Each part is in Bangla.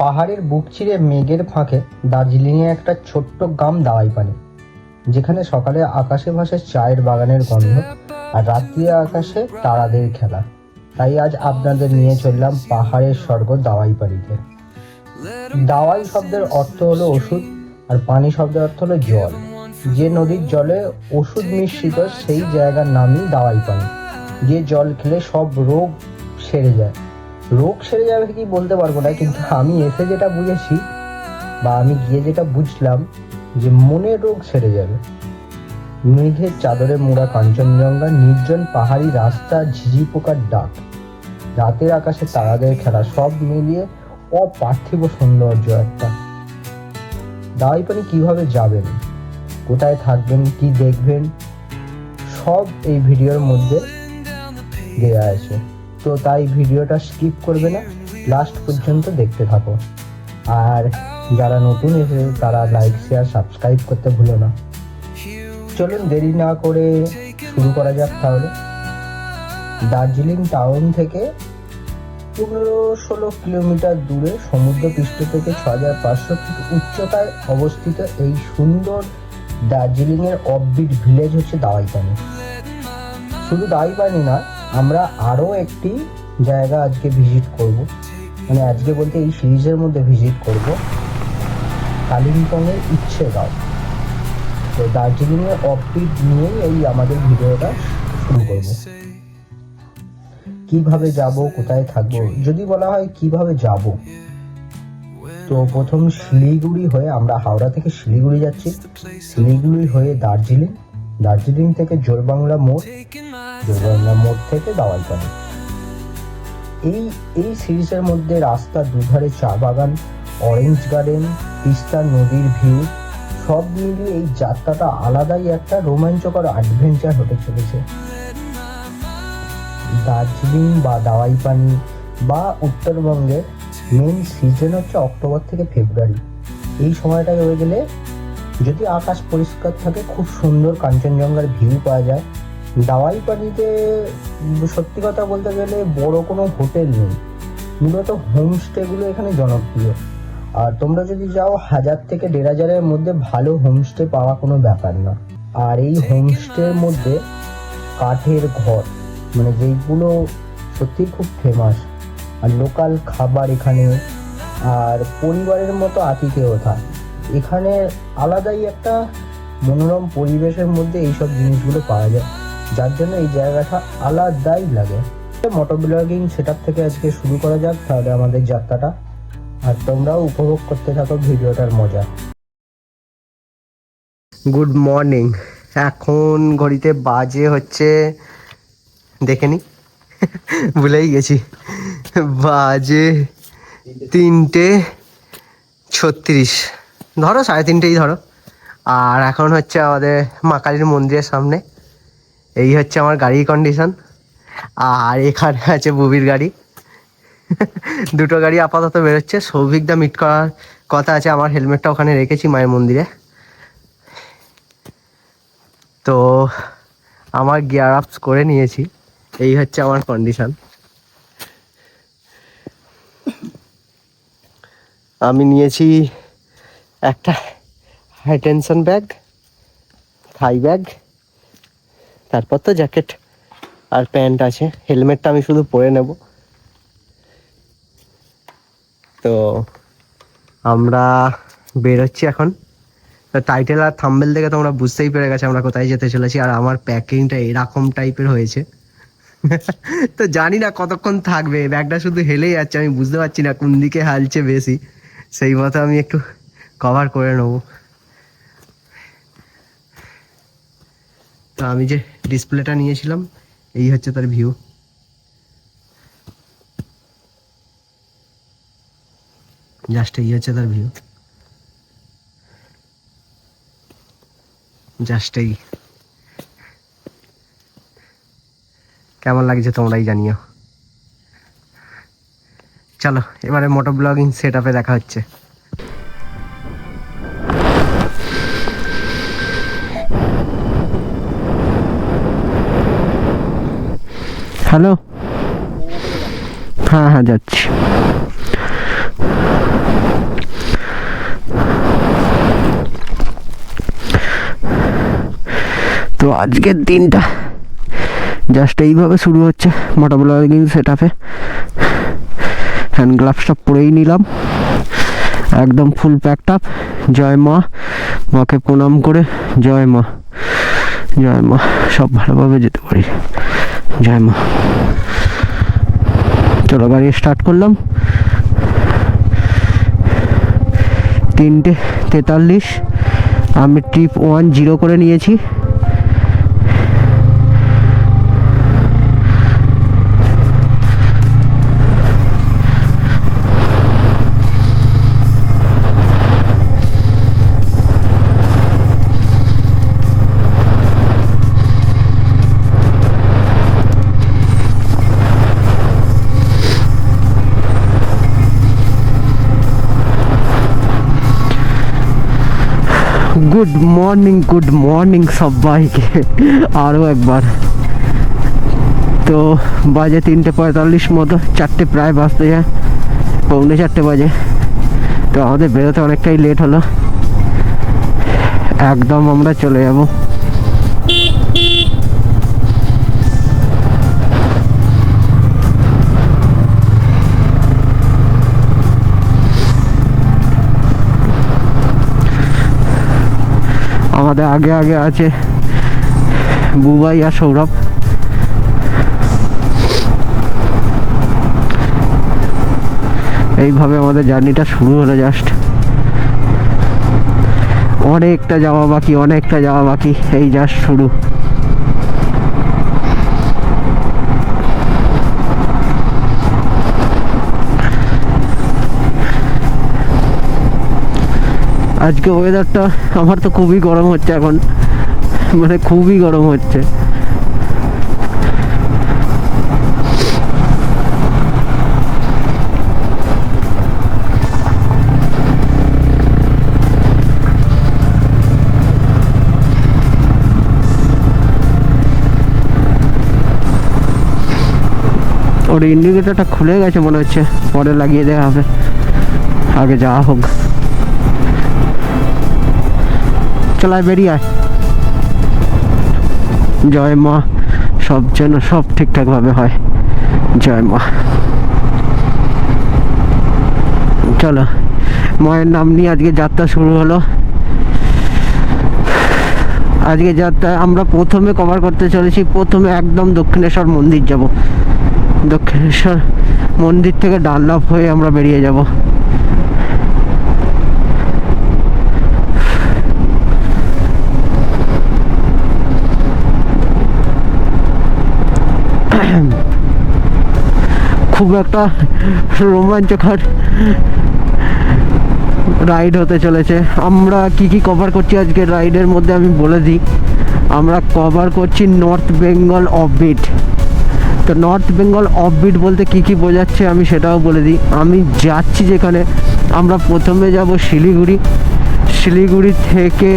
পাহাড়ের বুক চিরে মেঘের ফাঁকে দার্জিলিংয়ে একটা ছোট্ট গ্রাম দাওয়াইপানি, যেখানে সকালে আকাশে ভাসে চায়ের বাগানের গন্ধ আর রাত্রি আকাশে তারাদের খেলা। তাই আজ আপনাদের নিয়ে চললাম পাহাড়ের স্বর্গ দাওয়াইপানিতে। দাওয়াই শব্দের অর্থ হলো ওষুধ, আর পানি শব্দের অর্থ হলো জল। যে নদীর জলে ওষুধ মিশ্রিত সেই জায়গার নামই দাওয়াইপানি। যে জল খেলে সব রোগ সেরে যায়। রোগ সেরে যাবে কি বলতে পারবো না, কিন্তু আমি এসে যেটা বুঝেছি বা আমি গিয়ে যেটা বুঝলাম যে মনের রোগ সেরে যাবে। মেঘের চাদরে মোড়া কাঞ্চনজঙ্ঘা, নির্জন পাহাড়ি রাস্তা, ঝিঝি পোকার ডাক, রাতের আকাশে তারাদের খেলা, সব মিলিয়ে অপার্থিব সৌন্দর্য একটা। দাওয়াইপানি কিভাবে যাবেন, কোথায় থাকবেন, কি দেখবেন, সব এই ভিডিওর মধ্যে দেওয়া আছে। তো তাই ভিডিওটা স্কিপ করবে না, লাস্ট পর্যন্ত দেখতে থাকো। আর যারা নতুন এসে তারা লাইক, শেয়ার, সাবস্ক্রাইব করতে ভুলো না। চলুন দেরি না করে শুরু করা যাক তাহলে। দার্জিলিং টাউন থেকে 15-16 কিলোমিটার দূরে সমুদ্র পৃষ্ঠ থেকে 6500 ফিট উচ্চতায় অবস্থিত এই সুন্দর দার্জিলিংয়ের অফবিট ভিলেজ হচ্ছে দাওয়াইপানি। শুধু দাওয়াইপানি না, আমরা আরও একটি জায়গা আজকে ভিজিট করব, মানে আজকে বলতে এই সিরিজের মধ্যে ভিজিট করব কালিম্পংয়ের ইচ্ছেগাঁও। তো দার্জিলিংয়ের অফবিট নিয়েই এই আমাদের ভিডিওটা শুরু করব। কিভাবে যাব, কোথায় থাকবো, যদি বলা হয় কিভাবে যাব, তো প্রথম শিলিগুড়ি হয়ে, আমরা হাওড়া থেকে শিলিগুড়ি যাচ্ছি, শিলিগুড়ি হয়ে দার্জিলিং, দার্জিলিং থেকে জোরবাংলা মোড়, জোরবাংলা মোড় থেকে দাওয়াইপানি। এই সিরিজের মধ্যে রাস্তার দুধারে চা বাগান, অরেঞ্জ গার্ডেন, তিস্তা নদীর ভিউ, সব মিলিয়ে এই যাত্রাটা আলাদাই একটা রোমাঞ্চকর অ্যাডভেঞ্চার হতে চলেছে। দার্জিলিং বা দাওয়াইপানি বা উত্তরবঙ্গের মেন সিজন হচ্ছে অক্টোবর থেকে ফেব্রুয়ারি। এই সময়টা হয়ে গেলে যদি আকাশ পরিষ্কার থাকে খুব সুন্দর কাঞ্চনজঙ্ঘার ভিউ পাওয়া যায়। দাওয়াইপানিতে সত্যি কথা বলতে গেলে বড় কোনো হোটেল নেই, মূলত হোমস্টেগুলো এখানে জনপ্রিয়। আর তোমরা যদি যাও 1000 থেকে 1500-এর মধ্যে ভালো হোমস্টে পাওয়া কোনো ব্যাপার না। আর এই হোমস্টের মধ্যে কাঠের ঘর, মানে যেইগুলো সত্যি খুব ফেমাস, আর লোকাল খাবার এখানে, আর পরিবারের মতো আতিথেয়তা এখানে। আলাদাই একটা মনোরম পরিবেশের মধ্যে এইসব জিনিসগুলো পাওয়া যায়, যার জন্য এই জায়গাটা আলাদাই লাগে। মোটো ব্লগিং সেটআপ থেকে আজকে শুরু করা যাক তাহলে আমাদের যাত্রাটা, আর তোমরাও উপভোগ করতে থাকো ভিডিওটার মজা। Good morning. এখন ঘড়িতে বাজে হচ্ছে, দেখে নি ভুলেই গেছি, বাজে 3:36, ধরো 3:30 ধরো। আর এখন হচ্ছে আমাদের মা কালীর মন্দিরের সামনে। এই হচ্ছে আমার গাড়ির কন্ডিশন, আর এখানে আছে বুবির গাড়ি। দুটো গাড়ি আপাতত বেরোচ্ছে। সৌভিকদা মিট করার কথা আছে, আমার হেলমেটটা ওখানে রেখেছি মায়ের মন্দিরে। তো আমার গিয়ার আপস করে নিয়েছি, এই হচ্ছে আমার কন্ডিশন। আমি নিয়েছি একটা হাই টেনশন ব্যাগ, থাই ব্যাগ, তারপর তো জ্যাকেট আর প্যান্ট আছে। হেলমেটটা আমি শুধু পরে নেব। তো আমরা বেরোচ্ছি এখন। টাইটেল আর থাম্বনেল দেখে তোমরা বুঝতেই পেরে গেছে আমরা কোথায় যেতে চলেছি। আর আমার প্যাকিংটা এরকম টাইপের হয়েছে, তো জানি না কতক্ষণ থাকবে। ব্যাগটা শুধু হেলেই যাচ্ছে, আমি বুঝতে পারছি না কোন দিকে হালছে বেশি, সেই মতো আমি একটু কভার করে নেব। তো আমি যে ডিসপ্লেটা নিয়েছিলাম, এই হচ্ছে তার ভিউ। জাস্ট এই হচ্ছে তার ভিউ, জাস্ট এই। কেমন লাগছে তোমরাই জানিও। চলো এবারে মোটো ব্লগিং সেট আপে দেখা হচ্ছে। হ্যালো, হ্যাঁ যাচ্ছি। তো আজকের দিনটা জাস্ট এইভাবে শুরু হচ্ছে মোটো ব্লগিং সেট আপে। হ্যান্ড গ্লাভসটা পরেই নিলাম, একদম ফুল প্যাকড আপ। জয় মা, মাকে প্রণাম করে জয় মা, জয় মা, সব ভালোভাবে যেতে পারি, জয় মা। চলো গাড়ি স্টার্ট করলাম। 3:43 আমি ট্রিপ 10 করে নিয়েছি। গুড মর্নিং সবাইকে আরও একবার। তো বাজে 3:45 মতো, 4টে প্রায় বাজতে যায়, 3:45 বাজে। তো আমাদের বেরোতে অনেকটাই লেট হলো, একদম আমরা চলে যাব। আমাদের আগে আগে আছে বুবাই আর সৌরভ। এইভাবে আমাদের জার্নিটা শুরু হলো। জাস্ট অনেকটা যাওয়া বাকি, এই জাস্ট শুরু। আজকে ওয়েদারটা আমার তো খুবই গরম হচ্ছে এখন, মানে খুবই গরম হচ্ছে। ওর ইন্ডিকেটরটা খুলে গেছে মনে হচ্ছে, পরে লাগিয়ে দেওয়া হবে, আগে যাওয়া হোক। চলায় বেরিয়ে আয়। জয় মা, সব যেন সব ঠিকঠাক ভাবে হয়, জয় মা। চলো, মায়ের নাম নিয়ে আজকে যাত্রা শুরু হলো। আজকে যাত্রা আমরা প্রথমে কভার করতে চলেছি, প্রথমে একদম দক্ষিণেশ্বর মন্দির যাব। দক্ষিণেশ্বর মন্দির থেকে ডানলপ হয়ে আমরা বেরিয়ে যাব। খুব একটা রোমাঞ্চকর রাইড হতে চলেছে। আমরা কি কি কভার করছি আজকের রাইডের মধ্যে আমি বলে দিই। আমরা কভার করছি নর্থ বেঙ্গল অফবিট। তো নর্থ বেঙ্গল অফবিট বলতে কি কি বোঝাচ্ছে আমি সেটাও বলে দিই। আমি যাচ্ছি যেখানে, আমরা প্রথমে যাব শিলিগুড়ি। শিলিগুড়ি থেকে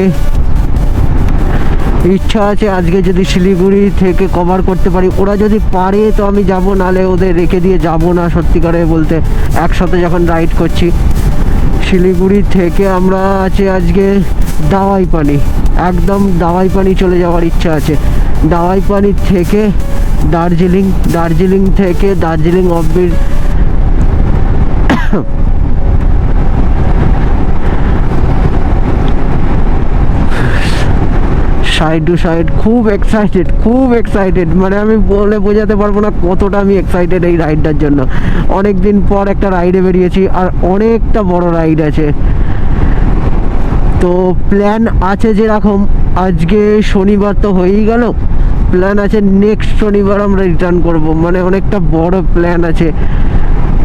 ইচ্ছা আছে আজকে যদি শিলিগুড়ি থেকে কভার করতে পারি, ওরা যদি পারে তো আমি যাব, নালে ওদের রেখে দিয়ে যাব না। সত্যিকারে বলতে একসাথে যখন রাইড করছি। শিলিগুড়ি থেকে আমরা আছে আজকে দাওয়াই পানি, একদম দাওয়াই পানি চলে যাওয়ার ইচ্ছা আছে। দাওয়াই পানি থেকে দার্জিলিং, দার্জিলিং থেকে Darjeeling offbeat. Side to side খুব এক্সাইটেড, মানে আমি বলে বোঝাতে পারবো না কতটা আমি এক্সাইটেড এই রাইডটার জন্য। অনেক দিন পর একটা রাইডে বেরিয়েছি, আর অনেকটা বড় রাইড আছে। তো প্ল্যান আছে যেরকম, আজকে শনিবার তো হয়েই গেল, প্ল্যান আছে নেক্সট শনিবার আমরা রিটার্ন করব। মানে অনেকটা বড় প্ল্যান আছে,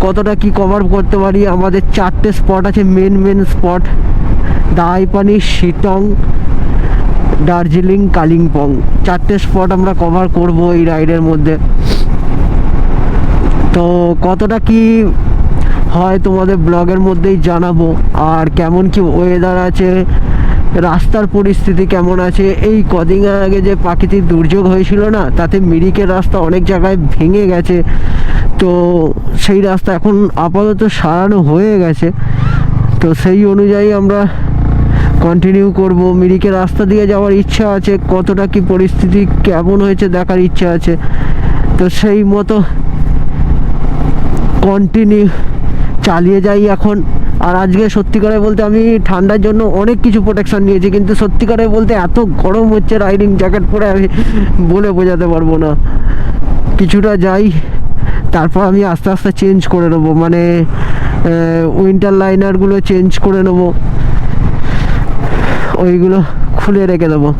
কতটা কি কভার করতে পারি। আমাদের 4টে স্পট আছে, মেন স্পট: দাইপানি, শিটং, দার্জিলিং, কালিম্পং। 4টে স্পট আমরা কভার করব এই রাইডের মধ্যে। তো কতটা কি হয় তোমাদের ব্লগের মধ্যেই জানাবো। আর কেমন কি ওয়েদার আছে, রাস্তার পরিস্থিতি কেমন আছে। এই কদিন আগে যে প্রাকৃতিক দুর্যোগ হয়েছিল না, তাতে মিরিকের রাস্তা অনেক জায়গায় ভেঙে গেছে। তো সেই রাস্তা এখন আপাতত সারানো হয়ে গেছে। তো সেই অনুযায়ী আমরা কন্টিনিউ করব। মিরিকের রাস্তা দিয়ে যাওয়ার ইচ্ছা আছে, কতটা কি পরিস্থিতি কেমন হয়েছে দেখার ইচ্ছা আছে। তো সেই মতো কন্টিনিউ চালিয়ে যাই এখন। আর আজকে সত্যিকারে বলতে আমি ঠান্ডার জন্য অনেক কিছু প্রোটেকশন নিয়েছি, কিন্তু সত্যিকারে বলতে এত গরম হচ্ছে রাইডিং জ্যাকেট পরে আমি বলে বোঝাতে পারবো না। কিছুটা যাই, তারপর আমি আস্তে আস্তে চেঞ্জ করে নেবো, মানে উইন্টার লাইনারগুলো চেঞ্জ করে নেবো, ওইগুলো খুলে রেখে দেবো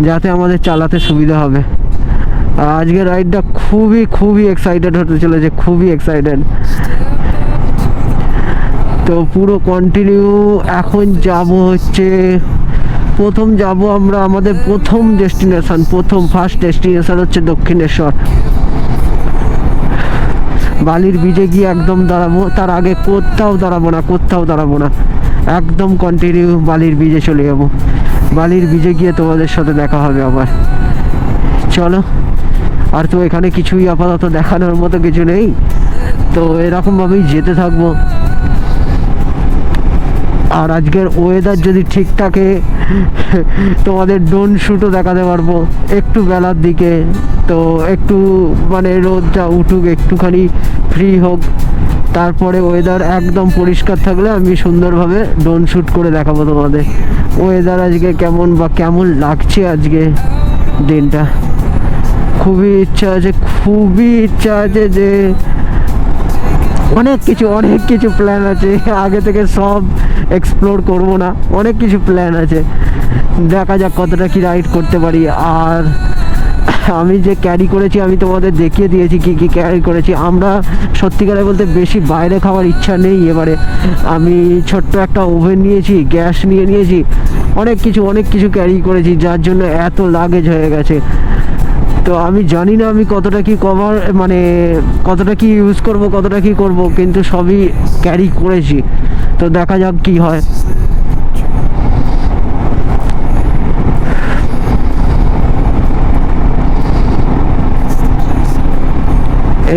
যাতে আমাদের চালাতে সুবিধা হবে। আর আজকে রাইডটা খুবই খুবই এক্সাইটেড হতে চলেছে, খুবই এক্সাইটেড। তো পুরো কন্টিনিউ এখন যাব হচ্ছে, প্রথম যাব আমরা আমাদের প্রথম ডেস্টিনেশন, ফার্স্ট ডেস্টিনেশন হচ্ছে দক্ষিণেশ্বর। বালির ব্রিজে গিয়ে একদম দাঁড়াবো, তার আগে কোথাও দাঁড়াবো না, একদম কন্টিনিউ বালির ব্রিজে চলে যাবো। বালির ব্রিজে গিয়ে তোমাদের সাথে দেখা হবে আবার। চলো, আর তো এখানে কিছুই আপাতত দেখানোর মতো কিছু নেই, তো এরকমভাবেই যেতে থাকবো। আর আজকের ওয়েদার যদি ঠিক থাকে তোমাদের ড্রোন শ্যুটও দেখাতে পারবো একটু বেলার দিকে। তো একটু মানে রোদটা উঠুক, একটুখানি ফ্রি হোক, তারপরে ওয়েদার একদম পরিষ্কার থাকলে আমি সুন্দরভাবে ড্রোন শ্যুট করে দেখাবো তোমাদের ওয়েদার আজকে কেমন লাগছে আজকে দিনটা। খুবই ইচ্ছা আছে যে অনেক কিছু প্ল্যান আছে, আগে থেকে সব এক্সপ্লোর করব না, অনেক কিছু প্ল্যান আছে, দেখা যাক কতটা কি রাইড করতে পারি। আর আমি যে ক্যারি করেছি আমি তোমাদের দেখিয়ে দিয়েছি কি কি ক্যারি করেছি। আমরা সত্যিকারে বলতে বেশি বাইরে খাওয়ার ইচ্ছা নেই এবারে। আমি ছোট্ট একটা ওভেন নিয়েছি, গ্যাস নিয়েছি, অনেক কিছু ক্যারি করেছি, যার জন্য এত লাগেজ হয়ে গেছে। তো আমি জানি না আমি কতটা কি কতটা কি ইউজ করব, কতটা কি করব, কিন্তু সবই ক্যারি করেছি। তো দেখা যাক কি হয়।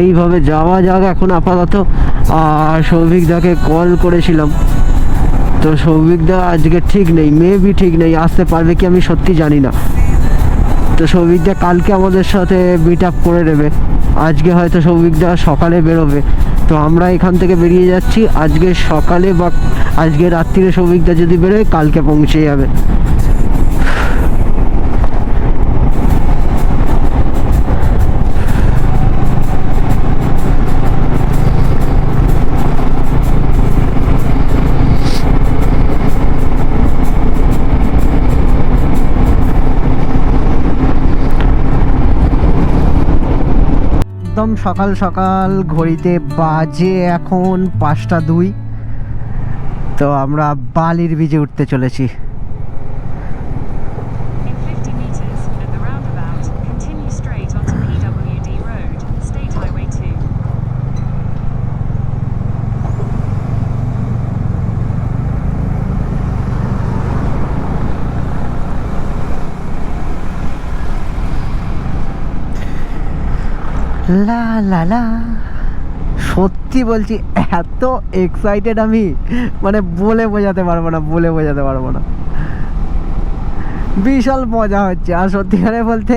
এইভাবে যাওয়া যাক এখন আপাতত। আর সৌভিকদাকে কল করেছিলাম, তো সৌভিকদা আজকে ঠিক নেই, মেবি ঠিক নেই, আসতে পারবে কি আমি সত্যি জানি না। তো সৌভিকদা কালকে আমাদের সাথে মিট আপ করে নেবে, আজকে হয়তো সৌভিকদা সকালে বেরোবে। তো আমরা এখান থেকে বেরিয়ে যাচ্ছি আজকে সকালে, বা আজকে রাত্রিরে সৌভিকদা যদি বেরোয় কালকে পৌঁছে যাবে। একদম সকাল সকাল, ঘড়িতে বাজে এখন 5টা 2। তো আমরা বালির ব্রিজে উঠতে চলেছি। লা লা লা, সত্যি বলছি এত এক্সাইটেড আমি, মানে বলে বোঝাতে পারবো না। বিশাল মজা হচ্ছে। আর সত্যিকারে বলতে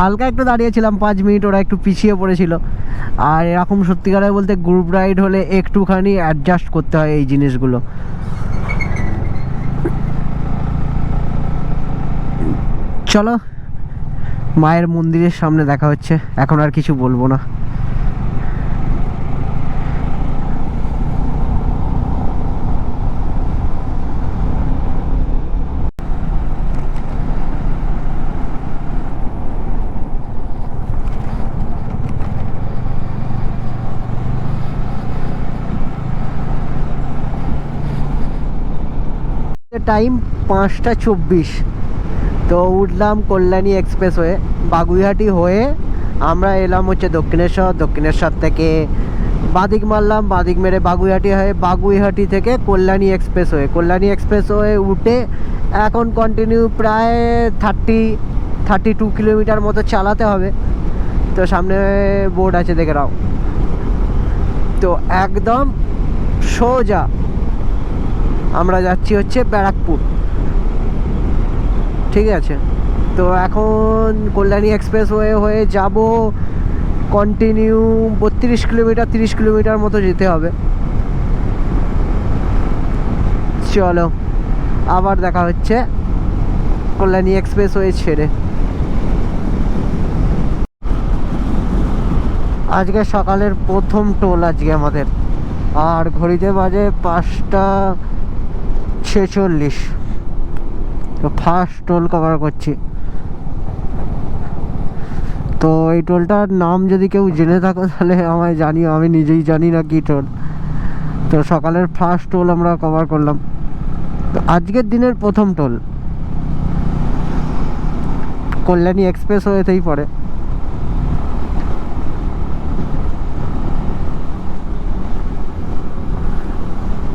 হালকা একটু দাঁড়িয়েছিলাম 5 মিনিট, ওরা একটু পিছিয়ে পড়েছিল। আর এরকম সত্যিকারে বলতে গ্রুপ রাইড হলে একটুখানি অ্যাডজাস্ট করতে হয় এই জিনিসগুলো। চলো, মায়ের মন্দিরের সামনে দেখা হচ্ছে, এখন আর কিছু বলবো না। টাইম 5টা 24। তো উঠলাম কল্যাণী এক্সপ্রেসওয়ে, বাগুইহাটি হয়ে আমরা এলাম হচ্ছে দক্ষিণেশ্বর থেকে বাদিক মারলাম, বাদিক মেরে বাগুইহাটি হয়ে, বাগুইহাটি থেকে কল্যাণী এক্সপ্রেসওয়ে উঠে এখন কন্টিনিউ প্রায় 32 কিলোমিটার মতো চালাতে হবে। তো সামনে বোর্ড আছে দেখে নাও। তো একদম সোজা আমরা যাচ্ছি হচ্ছে ব্যারাকপুর। ঠিক আছে, তো এখন কল্যাণী এক্সপ্রেসওয়ে হয়ে যাব কন্টিনিউ 32 কিলোমিটার 30 কিলোমিটার মতো যেতে হবে। চলো আবার দেখা হচ্ছে কল্যাণী এক্সপ্রেসওয়ে ছেড়ে। আজকে সকালের প্রথম টোল আজকে আমাদের, আর ঘড়িতে বাজে 5টা 46। তো ফার্স্ট টোল কভার করছি। তো এই টোলটার নাম যদি কেউ জেনে থাকো তাহলে আমায় জানিও, আমি নিজেই জানি না কি টোল। তো সকালের ফার্স্ট টোল আমরা কভার করলাম, তো আজকের দিনের প্রথম টোল কল্যাণী এক্সপ্রেস ওয়েতেই পড়ে।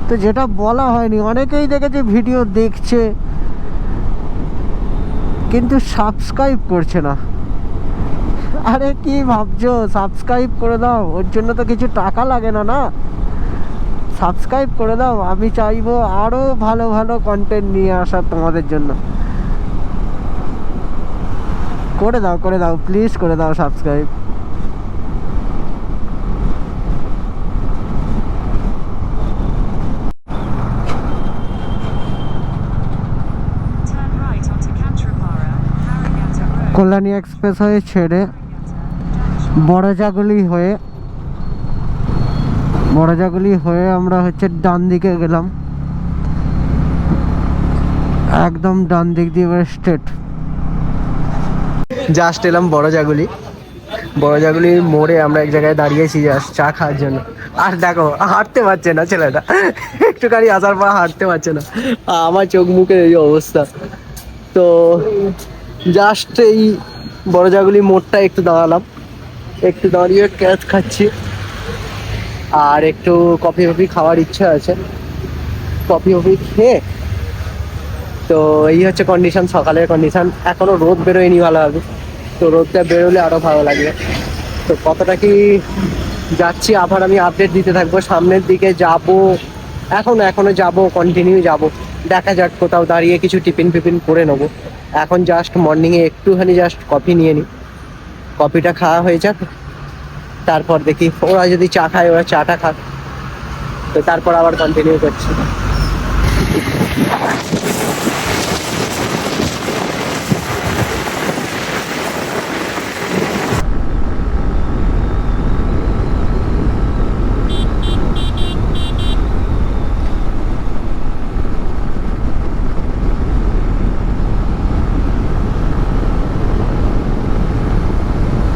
তো যেটা বলা হয়নি, অনেকেই দেখেছে ভিডিও দেখছে কিন্তু সাবস্ক্রাইব করছে না। আরে কি ভাবছো, সাবস্ক্রাইব করে দাও, ওর জন্য তো কিছু টাকা লাগে না। না, সাবস্ক্রাইব করে দাও। আমি চাইবো আরো ভালো ভালো কন্টেন্ট নিয়ে আসা তোমাদের জন্য। করে দাও করে দাও, প্লিজ করে দাও সাবস্ক্রাইব। কল্যাণী এক্সপ্রেস হয়ে ছেড়ে বড়জাগুলি হয়ে আমরা হচ্ছে ডান দিকে গেলাম, একদম ডান দিক দিয়ে স্ট্রেট। জাস্ট এলাম বড়জাগুলির মোড়ে আমরা এক জায়গায় দাঁড়িয়েছি জাস্ট চা খাওয়ার জন্য। আর দেখো হাঁটতে পারছে না ছেলেটা, একটুখানি আসার পর হাঁটতে পারছে না। আমার চোখ মুখের এই অবস্থা। তো জাস্ট এই বড়জাগুলি মোড়টা একটু দাঁড়ালাম, একটু দাঁড়িয়ে ক্যাচ খাচ্ছি, আর একটু কফি খাওয়ার ইচ্ছা আছে। কফি খেয়ে, তো এই হচ্ছে কন্ডিশন, সকালের কন্ডিশন। এখনো রোদ বেরোয়নি ভালোভাবে, তো রোদটা বেরোলে আরো ভালো লাগবে। তো কতটা কি যাচ্ছি আবার আমি আপডেট দিতে থাকবো। সামনের দিকে যাব, এখনো যাব, কন্টিনিউ যাব। দেখা যাক, কোথাও দাঁড়িয়ে কিছু টিফিন করে নেবো। এখন জাস্ট মর্নিংয়ে একটুখানি জাস্ট কফি নিয়ে নিই, কফিটা খাওয়া হয়ে যাক, তারপর দেখি ওরা যদি চা খায় ওরা চাটা খাক, তো তারপর আবার কন্টিনিউ করছি।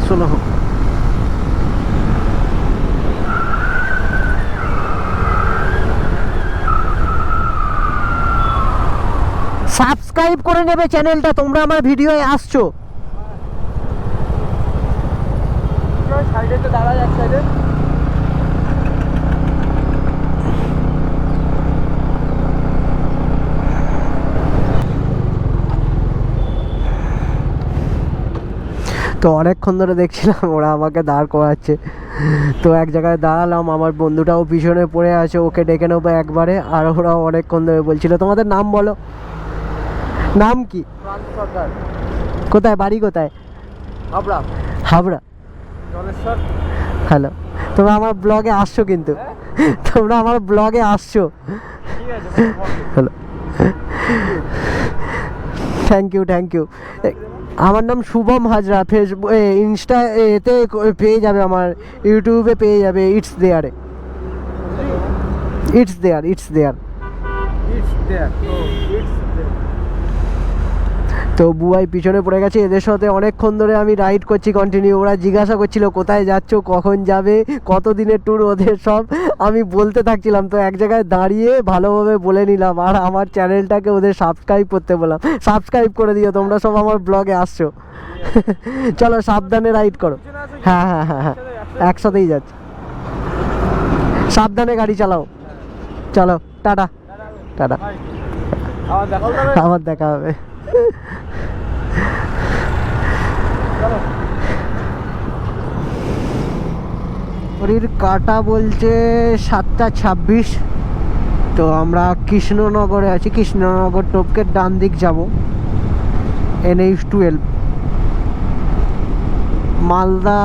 শোনো, সাবস্ক্রাইব করে নেবে চ্যানেলটা, তোমরা আমার ভিডিওয়ে আসছো। সাইডে তো দাঁড়া যাচ্ছে। তো অনেকক্ষণ ধরে দেখছিলাম ওরা আমাকে দাঁড় করাচ্ছে, তো এক জায়গায় দাঁড়ালাম। আমার বন্ধুটাও পিছনে পড়ে আছে, ওকে ডেকে নেবো একবারে। আর ওরাও অনেকক্ষণ ধরে বলছিল তোমাদের নাম বলো। নাম কি? কোথায় বাড়ি, কোথায়? হাবড়া। হ্যালো, তোমরা আমার ব্লগে আসছো কিন্তু, তোমরা আমার ব্লগে আসছো। Hello, thank you. আমার নাম শুভম হাজরা। ফেসবুক, ইনস্টা এতে পেয়ে যাবে, আমার ইউটিউবে পেয়ে যাবে। ইটস দেয়ার। তো বুয়াই পিছনে পড়ে গেছে। এদের সাথে অনেকক্ষণ ধরে আমি রাইড করছি কন্টিনিউ। ওরা জিজ্ঞাসা করছিল কোথায় যাচ্ছ, কখন যাবে, কত দিনের ট্যুর, ওদের সব আমি বলতে থাকছিলাম। তো এক জায়গায় দাঁড়িয়ে ভালোভাবে বলে নিলাম, আর আমার চ্যানেলটাকে ওদের সাবস্ক্রাইব করতে বললাম। সাবস্ক্রাইব করে দিও, তোমরা সব আমার ব্লগে আসছো। চলো সাবধানে রাইড করো। হ্যাঁ, একসাথেই যাচ্ছি। সাবধানে গাড়ি চালাও। চলো, টাটা। আবার দেখা হবে। ঘড়ির কাঁটা বলছে 7টা 26। তো তো আমরা কৃষ্ণনগরে আছি, কৃষ্ণনগর টোপকে ডান দিক যাব, NH12 Malda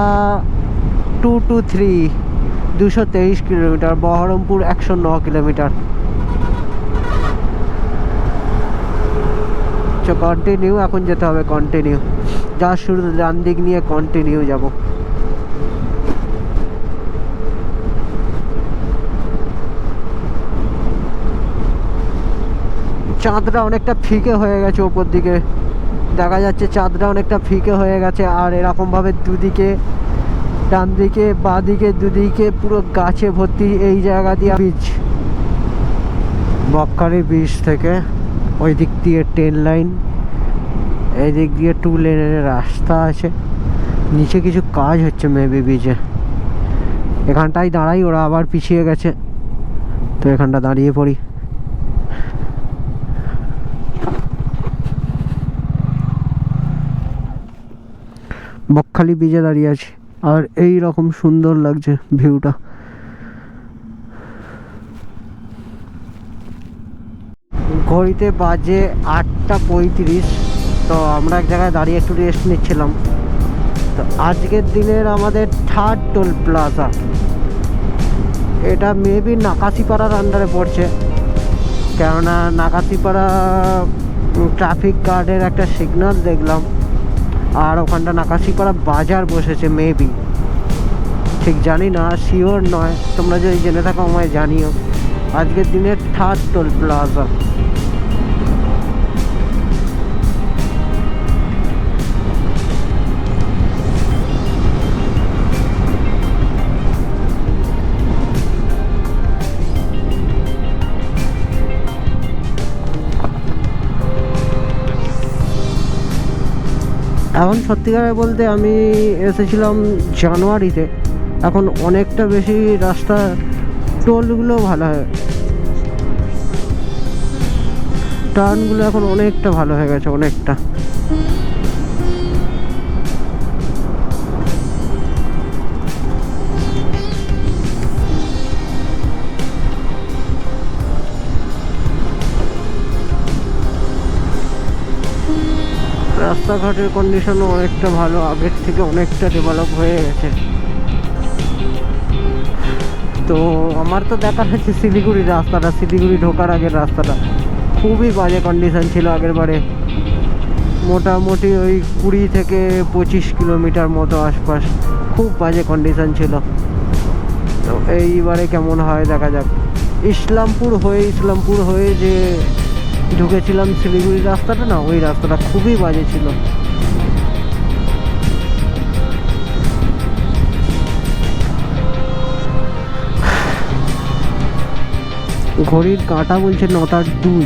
223 223 kilometre, Baharampur 109 kilometre. Continue এখন যেতে হবে, কন্টিনিউ যা শুরু ডান দিক নিয়ে কন্টিনিউ যাব। চাঁদটা অনেকটা ফিকে হয়ে গেছে, ওপর দিকে দেখা যাচ্ছে চাঁদটা অনেকটা ফিকে হয়ে গেছে। আর এরকমভাবে দুদিকে ডান দিকে বাঁ দিকে দুদিকে পুরো গাছে ভর্তি। এই জায়গা দিয়ে বীজ, বকখালি ব্রিজ থেকে ওই দিক দিয়ে ট্রেন লাইন, এই দিক দিয়ে 2 লেনের রাস্তা আছে। নিচে কিছু কাজ হচ্ছে মেবি ব্রিজে। এখানটাই দাঁড়াই, ওরা আবার পিছিয়ে গেছে, তো এখানটা দাঁড়িয়ে পড়ি। বকখালি ব্রিজে দাঁড়িয়ে আছি, আর এই রকম সুন্দর লাগছে ভিউটা। ঘড়িতে বাজে 8:35। তো আমরা এক জায়গায় দাঁড়িয়ে একটু রেস্ট নিচ্ছিলাম। তো আজকের দিনের আমাদের থার্ড টোল প্লাজা, এটা মেবি নাকাশিপাড়ার আন্ডারে পড়ছে, কেননা নাকাশিপাড়া ট্রাফিক গার্ডের একটা সিগন্যাল দেখলাম, আর ওখানটা নাকাশিপাড়া বাজার বসেছে মেবি, ঠিক জানি না, শিওর নয়। তোমরা যদি জেনে থাকো আমায় জানিও। আজকের দিনের থার্ড টোল প্লাজা। এখন সত্যিকারে বলতে আমি এসেছিলাম জানুয়ারিতে, এখন অনেকটা বেশি রাস্তা, টোলগুলো ভালো হয়, টার্নগুলো এখন অনেকটা ভালো হয়ে গেছে, অনেকটা। রাস্তাঘাটের কন্ডিশনও অনেকটা ভালো, আগের থেকে অনেকটা ডেভেলপ হয়ে গেছে। তো আমার তো দেখা যাচ্ছে শিলিগুড়ির রাস্তাটা, শিলিগুড়ি ঢোকার আগের রাস্তাটা খুবই বাজে কন্ডিশন ছিল আগের বারে। মোটামুটি ওই 20 থেকে 25 কিলোমিটার মতো আশপাশ, খুব বাজে কন্ডিশন ছিল। তো এইবারে কেমন হয় দেখা যাক। ইসলামপুর হয়ে যে ঢুকেছিলাম শিলিগুড়ির রাস্তাটা না, ওই রাস্তাটা খুবই বাজে ছিল। ঘড়ির কাঁটা বলছে 9:02।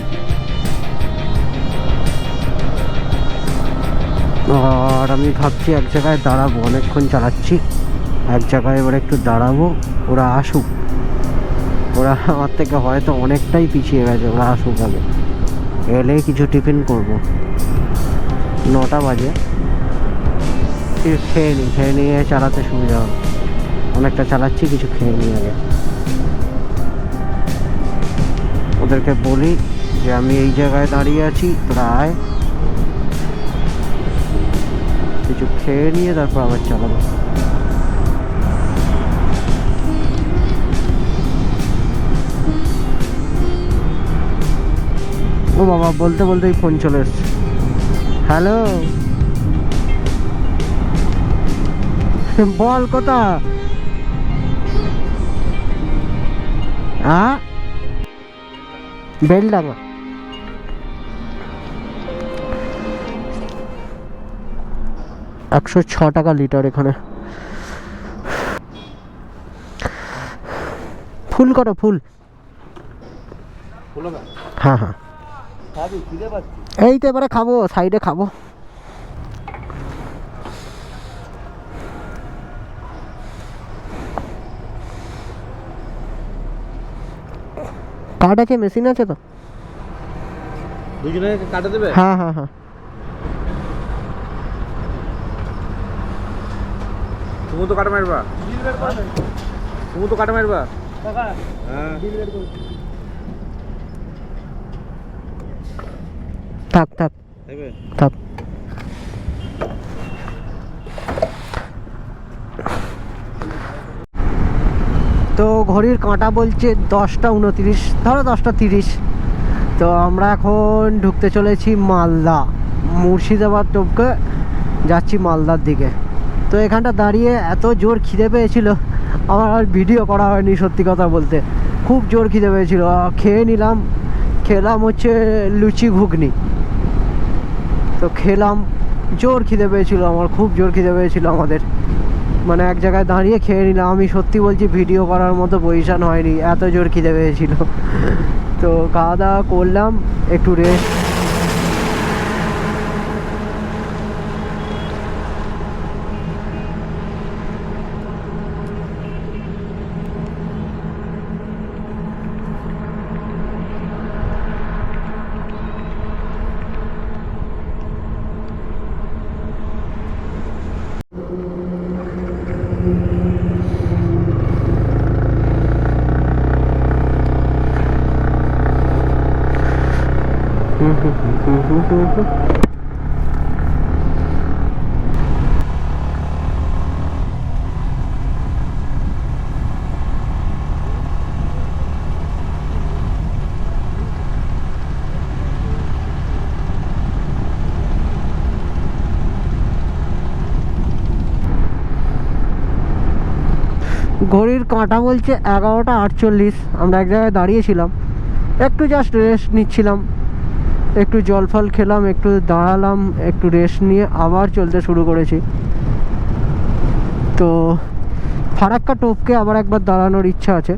আর আমি ভাবছি এক জায়গায় দাঁড়াবো, অনেকক্ষণ চালাচ্ছি, এক জায়গায় এবার একটু দাঁড়াবো, ওরা আসুক। ওরা আমার থেকে হয়তো অনেকটাই পিছিয়ে গেছে, ওরা আসুক আগে, এলে কিছু টিফিন করবো। 9টা বাজে, খেয়ে নিয়ে চালাতে সুবিধা হবে। অনেকটা চালাচ্ছি, কিছু খেয়ে নিয়ে আগে। ওদেরকে বলি যে আমি এই জায়গায় দাঁড়িয়ে আছি, তোরা আয়, কিছু খেয়ে নিয়ে তারপর আবার চালাবো। ও বাবা, বলতে বলতেই ফোন চলে এসছে। হ্যালো, বল কোথা? হ্যাঁ, বেলডাঙ্গা। $106 লিটার এখানে। ফুল করো, ফুল। হ্যাঁ হ্যাঁ, এই তো এবারে খাবো, সাইডে খাবো। কার্ড আছে, মেশিন আছে তো? দুজনে কাটা দেবে? হ্যাঁ হ্যাঁ হ্যাঁ। তুমি তো কাটা মারবা, তুমি তো কাটা মারবা। হ্যাঁ, থাক থাক থাকবে? থাক। তো ঘড়ির কাঁটা বলছে 10টা 29, ধরো 10টা 30। তো আমরা এখন ঢুকতে চলেছি মালদা, মুর্শিদাবাদ টপকে যাচ্ছি মালদার দিকে। তো এখানটা দাঁড়িয়ে এত জোর খিদে পেয়েছিল, আমার আর ভিডিও করা হয়নি সত্যি কথা বলতে। খুব জোর খিদে পেয়েছিল, খেয়ে নিলাম। খেলাম হচ্ছে লুচি ঘুগনি। তো খেলাম, জোর খিদে পেয়েছিল আমার, খুব জোর খিদে পেয়েছিল আমাদের। মানে এক জায়গায় দাঁড়িয়ে খেয়ে নিলাম। আমি সত্যি বলছি ভিডিও করার মতো পজিশন হয়নি, এত জোর খিদে পেয়েছিল। তো খাওয়া দাওয়া করলাম, একটু রেস্ট। ঘড়ির কাঁটা বলছে 11টা 48। আমরা এক জায়গায় দাঁড়িয়েছিলাম, একটু জাস্ট রেস্ট নিচ্ছিলাম, একটু জল ফল খেলাম, একটু দাঁড়ালাম, একটু রেস্ট নিয়ে আবার চলতে শুরু করেছি। তো ফারাক্কা টপকে আবার একবার দাঁড়ানোর ইচ্ছা আছে।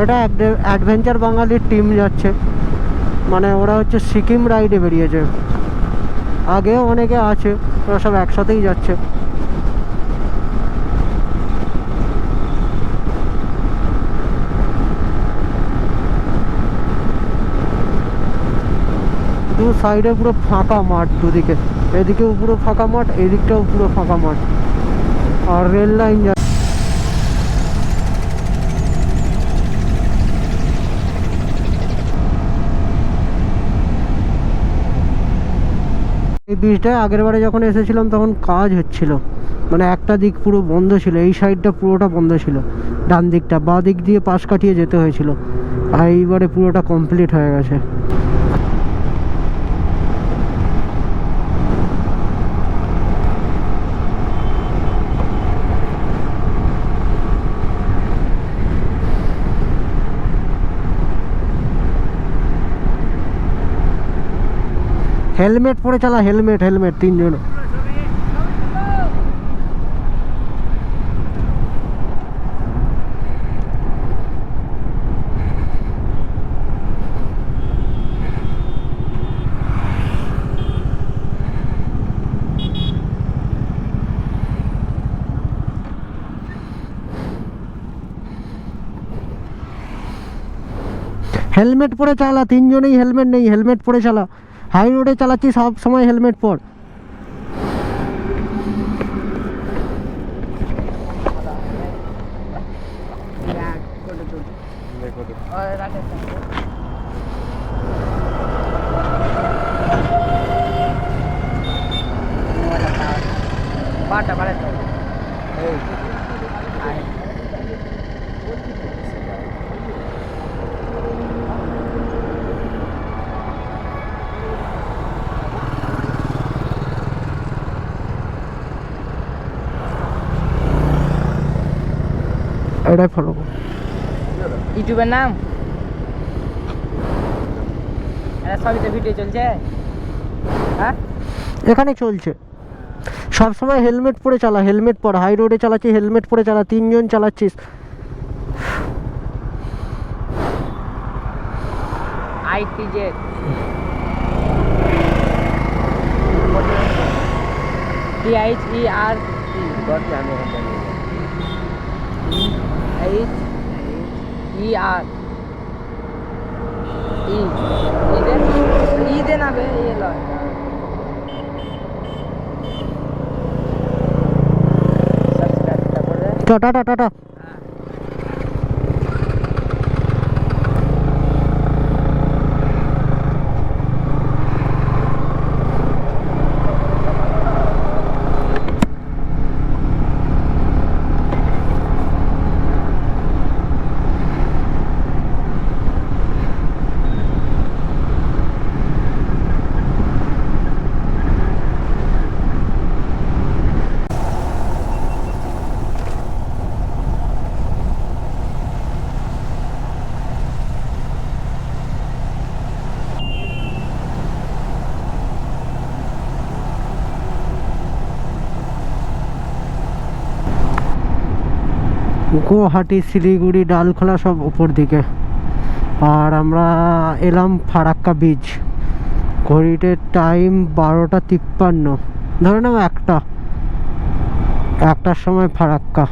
এটা অ্যাডভেঞ্চার বাঙালির টিম যাচ্ছে, মানে ওরা হচ্ছে সিকিম রাইডে বেরিয়েছে। আগেও অনেকে আছে, ওরা সব একসাথেই যাচ্ছে। দু সাইডে পুরো ফাঁকা মাঠ, দুদিকে, এদিকেও পুরো ফাঁকা মাঠ, এদিকটাও পুরো ফাঁকা মাঠ, আর রেল লাইন। এই ব্রিজটায় আগের বারে যখন এসেছিলাম তখন কাজ হচ্ছিল, মানে একটা দিক পুরো বন্ধ ছিল, এই সাইডটা পুরোটা বন্ধ ছিল, ডান দিকটা, বাঁ দিক দিয়ে পাশ কাটিয়ে যেতে হয়েছিল। আর এইবারে পুরোটা কমপ্লিট হয়ে গেছে। হেলমেট পরে চালা, হেলমেট হেলমেট 3জন। হেলমেট পরে চালা, 3জনেই হেলমেট নেই, হেলমেট পরে চালা। হাই রোডে চালাচ্ছি সব সময় হেলমেট পর। এটাই ফলো করো। ইউটিউবের নাম এটা সবই তো ভিডিও চলছে। হ্যাঁ এখানে চলছে সব সময় হেলমেট পরে চালা, হেলমেট পর। হাই রোডে চালাচ্ছি হেলমেট পরে চালা, 3জন চালাচ্ছিস। আইটিজে THER HER ঈদে না বে ইয়ে লয় সাবস্ক্রাইবটা করে টাটা টাটা। গুয়াহাটি, শিলিগুড়ি, ডালখোলা সব উপর দিকে। আর আমরা এলাম ফারাক্কা বিচ। ঘড়িতে টাইম 12:53, ধরে নাও 1টার সময় ফারাক্কা।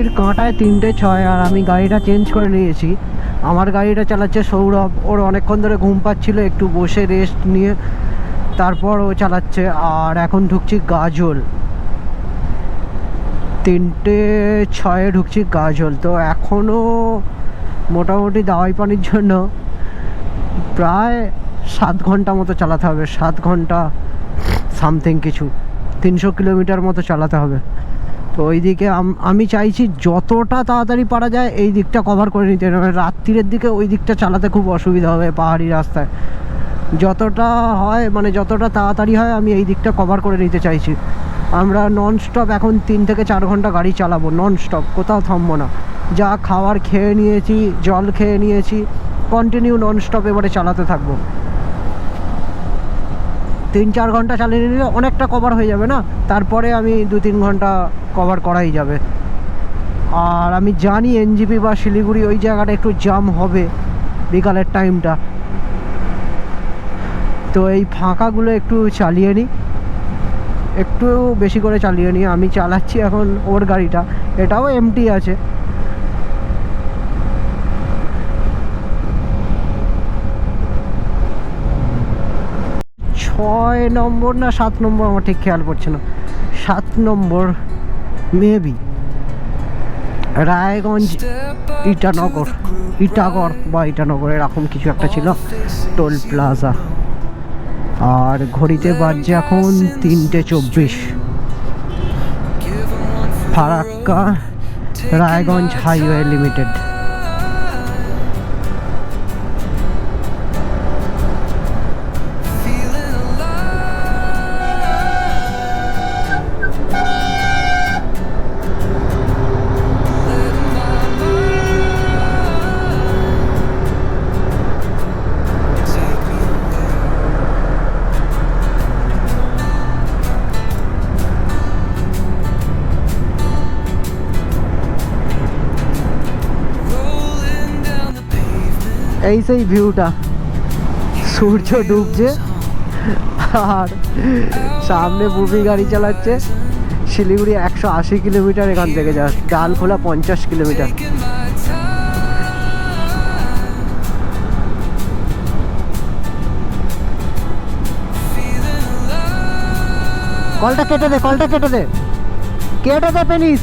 এর কাঁটায় 3:06 আর আমি গাড়িটা চেঞ্জ করে নিয়েছি। আমার গাড়িটা চালাচ্ছে সৌরভ। ওর অনেকক্ষণ ধরে ঘুম পাচ্ছিল, একটু বসে রেস্ট নিয়ে তারপর ও চালাচ্ছে। আর এখন ঢুকছি গাজল, 3:06 ঢুকছি গাজল। তো এখনও মোটামুটি দাওয়াই পানির জন্য প্রায় 7 ঘন্টা মতো চালাতে হবে। 7 ঘন্টা সামথিং কিছু, 300 কিলোমিটার মতো চালাতে হবে। তো ওই দিকে আমি চাইছি যতটা তাড়াতাড়ি পারা যায় এই দিকটা কভার করে নিতে। রাত্রিরের দিকে ওই দিকটা চালাতে খুব অসুবিধা হবে পাহাড়ি রাস্তায়। যতটা হয় মানে যতটা তাড়াতাড়ি হয় আমি এই দিকটা কভার করে নিতে চাইছি। আমরা ননস্টপ এখন 3 থেকে 4 ঘন্টা গাড়ি চালাবো, ননস্টপ, কোথাও থামবো না। যা খাবার খেয়ে নিয়েছি, জল খেয়ে নিয়েছি, কন্টিনিউ ননস্টপ এবারে চালাতে থাকবো। 3-4 ঘন্টা চালিয়ে নিলে অনেকটা কভার হয়ে যাবে না, তারপরে আমি 2-3 ঘন্টা কভার করাই যাবে। আর আমি জানি এনজিপি বা শিলিগুড়ি ওই জায়গাটা একটু জাম হবে বিকালের টাইমটা। তো এই ফাঁকাগুলো একটু চালিয়ে নিই, একটু বেশি করে চালিয়ে নিই। আমি চালাচ্ছি এখন ওর গাড়িটা, এটাও এমটি আছে। ছয় নম্বর না 7 নম্বর আমার ঠিক খেয়াল পড়ছে না, 7 নম্বর মেবি। রায়গঞ্জ ইটাগড় বা ইটানগর এরকম কিছু একটা ছিল, টোল প্লাজা। আর ঘড়িতে বাজছে এখন 3:24। Farakka Raiganj highway limited. এই সেই ভিউটা, সূর্য ডুবছে আর সামনে বুবি গাড়ি চালাচ্ছে। শিলিগুড়ি 180 কিলোমিটার এখান থেকে যা, ডালখোলা 50 কিলোমিটার। কলটা কেটে দে, কলটা কেটে দে, কেটে দে পেনিস।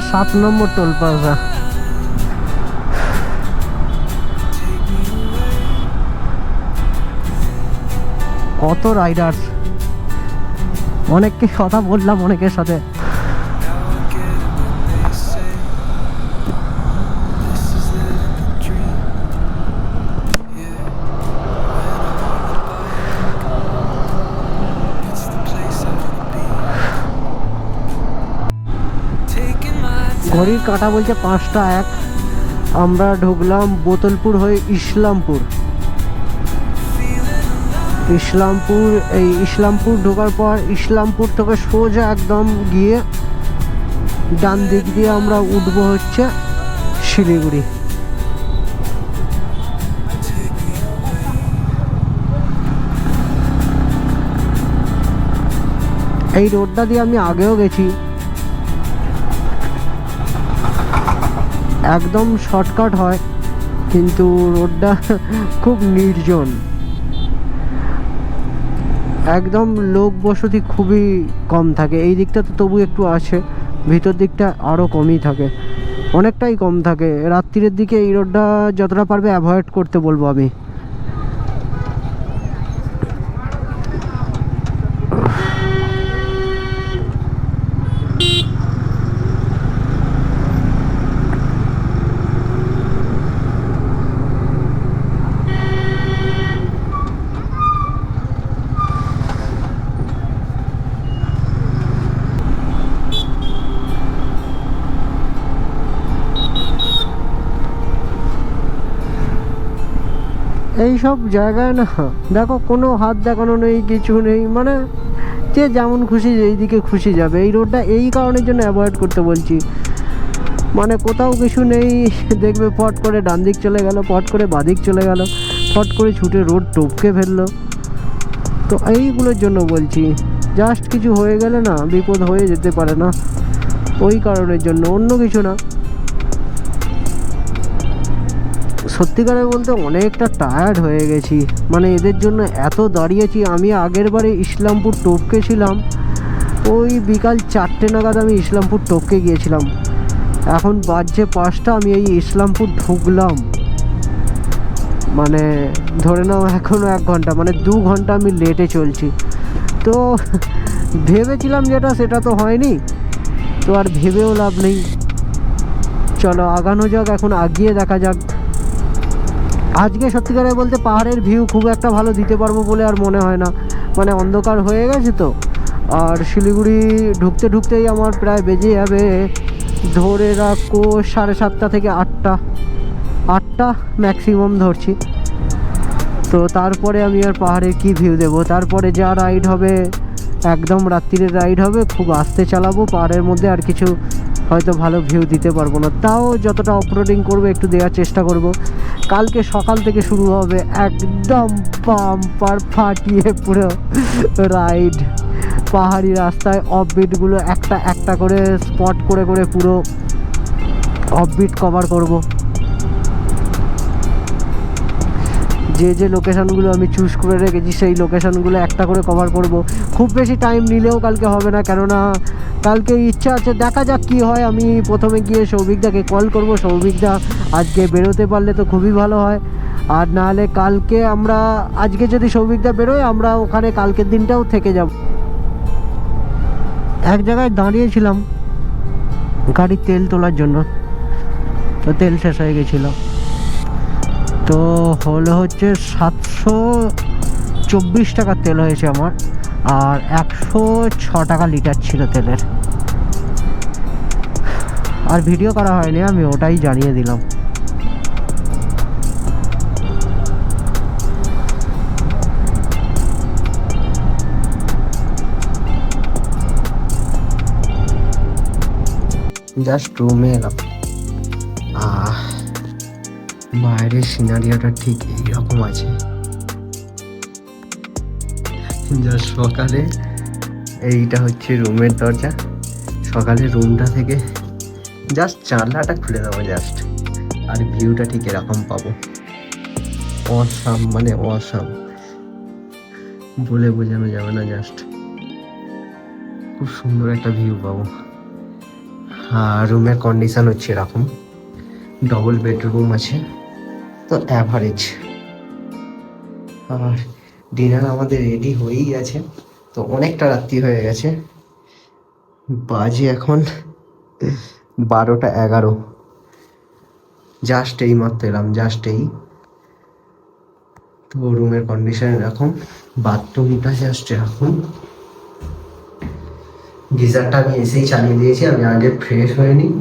7 নম্বর টোল প্লাজা। কত রাইডার্স, অনেককে কথা বললাম অনেকের সাথে। ঘড়ির কাঁটা বলছে 5টা 1। আমরা ঢুকলাম বোতলপুর হয়ে ইসলামপুর। এই ইসলামপুর ঢোকার পর ইসলামপুর থেকে সোজা একদম গিয়ে ডান দিক দিয়ে আমরা উঠবো হচ্ছে শিলিগুড়ি। এই রোডটা দিয়ে আমি আগেও গেছি, একদম শর্টকাট হয়, কিন্তু রোডটা খুব নির্জন, একদম লোক বসতি খুবই কম থাকে। এই দিকটা তো তবু একটু আছে, ভিতর দিকটা আরও কমই থাকে, অনেকটাই কম থাকে। রাত্রির দিকে এই রোডটা যতটা পারবে অ্যাভয়েড করতে বলবো আমি। এই সব জায়গায় না দেখো কোনো হাত দেখানো নেই, কিছু নেই, মানে যে যেমন খুশি যেই দিকে খুশি যাবে। এই রোডটা এই কারণের জন্য অ্যাভয়েড করতে বলছি, মানে কোথাও কিছু নেই, দেখবে ফট করে ডান দিক চলে গেল, ফট করে বাদিক চলে গেল, ফট করে ছুটে রোড টপকে ফেললো। তো এইগুলোর জন্য বলছি, জাস্ট কিছু হয়ে গেলে না বিপদ হয়ে যেতে পারে না, ওই কারণের জন্য, অন্য কিছু না। সত্যিকারে বলতে অনেকটা টায়ার্ড হয়ে গেছি, মানে এদের জন্য এত দাঁড়িয়েছি। আমি আগের বারে ইসলামপুর টপকে ছিলাম, ওই বিকাল 4টে নাগাদ আমি ইসলামপুর টপকে গিয়েছিলাম। এখন বাজছে 5টা, আমি এই ইসলামপুর ঢুকলাম, মানে ধরে নাও এখনও 1 ঘন্টা, মানে 2 ঘন্টা আমি লেটে চলছি। তো ভেবেছিলাম যেটা সেটা তো হয়নি, তো আর ভেবেও লাভ নেই, চলো আগানো যাক, এখন আগিয়ে দেখা যাক। আজকে সত্যিকারে বলতে পাহাড়ের ভিউ খুব একটা ভালো দিতে পারবো বলে আর মনে হয় না, মানে অন্ধকার হয়ে গেছে তো। আর শিলিগুড়ি ঢুকতে ঢুকতেই আমার প্রায় বেজে যাবে, ধরে রাখো 7:30 থেকে 8টা ম্যাক্সিমাম ধরছি। তো তারপরে আমি আর পাহাড়ের কি ভিউ দেবো? তারপরে যা রাইড হবে একদম রাত্রিরের রাইড হবে, খুব আস্তে চালাবো, পাহাড়ের মধ্যে আর কিছু হয়তো ভালো ভিউ দিতে পারবো না, তাও যতটা অফরোডিং করবো একটু দেওয়ার চেষ্টা করব। কালকে সকাল থেকে শুরু হবে একদম বাম্পার ফাটিয়ে পুরো রাইড, পাহাড়ি রাস্তায় অফবিটগুলো একটা একটা করে স্পট করে করে পুরো অফবিট কভার করব। যে যে লোকেশানগুলো আমি চুজ করে রেখেছি সেই লোকেশানগুলো একটা করে কভার করব। খুব বেশি টাইম নিলেও কালকে হবে না, কেননা কালকে ইচ্ছা আছে, দেখা যাক কী হয়। আমি প্রথমে গিয়ে সৌভিকদাকে কল করব, সৌভিকদা আজকে বেরোতে পারলে তো খুবই ভালো হয়, আর নাহলে কালকে আমরা, আজকে যদি সৌভিকদা বেরোয় আমরা ওখানে কালকের দিনটাও থেকে যাব। এক জায়গায় দাঁড়িয়েছিলাম গাড়ির তেল তোলার জন্য, তো তেল শেষ হয়ে গেছিলো, তো হলো হচ্ছে 724 টাকার তেল হয়েছে আমার, আর 106 টাকা লিটার ছিল তেলের। আর ভিডিও করা হয়নি, আমি ওটাই জানিয়ে দিলাম। জাস্ট রুমে এলাম, বাইরের সিনারিওটা ঠিক এইরকম আছে। জাস্ট সকালে, এইটা হচ্ছে রুমের দরজা, সকালে রুমটা থেকে জাস্ট জানলাটা খুলে দেবো জাস্ট, আর ভিউটা ঠিক এরকম পাবো। অসাম, মানে অসাম, বলে বোঝানো যাবে না, জাস্ট খুব সুন্দর একটা ভিউ পাবো। আর রুমের কন্ডিশন হচ্ছে এরকম, ডবল বেডরুম আছে, তো অ্যাভারেজ। আর ডিনার আমাদের রেডি হয়েই আছে, তো অনেকটা রাত্রি হয়ে গেছে, বাজে এখন 12টা 11। জাস্ট এই মাত্র এলাম, জাস্ট এই। তো রুমের কন্ডিশন এরকম, বাথরুমটা জাস্ট এরকম, গিজারটা আমি এসেই চালিয়ে দিয়েছি, আমি আগে ফ্রেশ হয়ে নিই,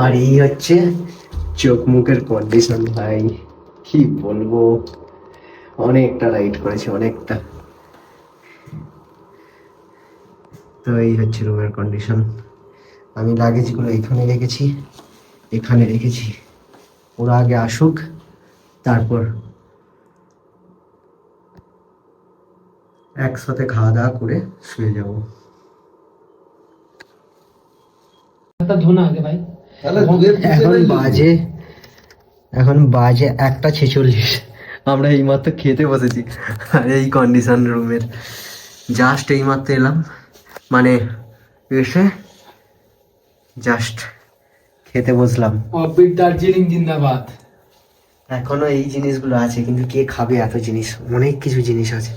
আর এই হচ্ছে চোখ মুখের কন্ডিশন ভাই, কি বলবো, অনেকটা রাইড করেছি অনেকটা। তো এই হচ্ছে রুমের কন্ডিশন। আমি লাগেজগুলো এখানে রেখেছি, ওরা আগে আসুক, তারপর একসাথে খাওয়া দাওয়া করে শুয়ে যাব। এখন বাজে 1:46, আমরা এইমাত্র খেতে বসেছি। আর এই কন্ডিশন রুমের, জাস্ট এইমাত্র এলাম, মানে এসে জাস্ট খেতে বসলাম। দার্জিলিং জিন্দাবাদ। এখনো এই জিনিসগুলো আছে, কিন্তু কে খাবে এত জিনিস, অনেক কিছু জিনিস আছে।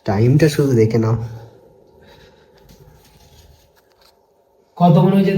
টাইমটা শুধু দেখে নাও। কতক্ষণ হয়েছে